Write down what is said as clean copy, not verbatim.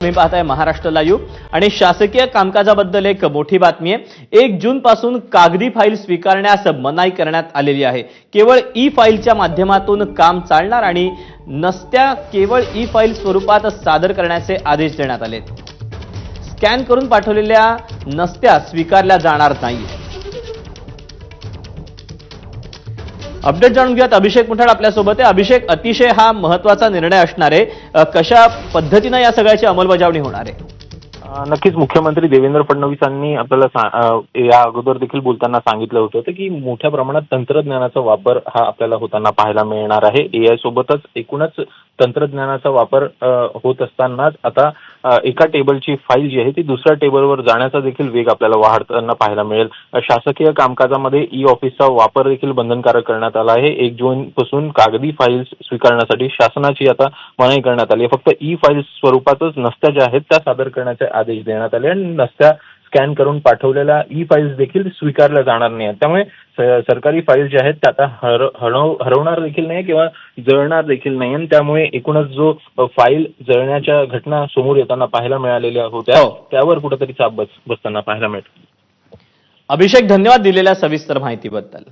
तुम्ही पाहताय महाराष्ट्र लाईव्ह आणि शासकीय कामकाजाबद्दल एक मोठी बातमी आहे। 1 जून पासून कागदी फाईल स्वीकारण्यास मनाई करण्यात आलेली आहे। केवळ ई फाईलच्या माध्यमातून काम चालणार आणि नसत्या केवळ ई फाईल स्वरूपात सादर करण्याचे आदेश देण्यात आले। स्कॅन करून पाठवलेल्या नसत्या स्वीकारल्या जाणार नाहीत। अपडेट जाणून घेऊयात। अभिषेक मुठाड आपल्यासोबत आहे। अभिषेक, अतिशय हा महत्त्वाचा निर्णय असणार आहे, कशा पद्धतीने या सगळ्याची अंमलबजावणी होणार आहे? नक्कीच मुख्यमंत्री देवेंद्र फडणवीसांनी आपल्याला या अगोदर देखील बोलताना सांगितलं होतं की मोठ्या प्रमाणात तंत्रज्ञानाचा वापर हा आपल्याला होताना पाहायला मिळणार आहे। एआय सोबतच एकूणच तंत्रज्ञानाचा वापर होत असतानाच आता एका टेबलची फाईल जी आहे ती दुसऱ्या टेबलवर जाण्याचा देखील वेग आपल्याला वाढताना पाहायला मिळेल। शासकीय कामकाजामध्ये ई ऑफिसचा वापर देखील बंधनकारक करण्यात आला आहे। 1 जून पासून कागदी फाईल स्वीकारण्यासाठी शासनाची आता मनाई करण्यात आली आहे। फक्त ई फाईल स्वरूपातच नसत्या ज्या आहेत त्या सादर करण्याचे आदेश देण्यात आले आणि नसत्या स्कॅन करून पाठवलेल्या ई फाईल्स देखील स्वीकारल्या जाणार नाहीत। त्यामुळे सरकारी फाईल ज्या आहेत त्या आता हरवणार देखील नाही किंवा जळणार देखील नाही आणि त्यामुळे एकूणच जो फाईल जळण्याच्या घटना समोर येताना पाहायला मिळालेल्या होत्या त्यावर कुठेतरी चाप बसताना पाहायला मिळतो। अभिषेक, धन्यवाद दिलेल्या सविस्तर माहितीबद्दल।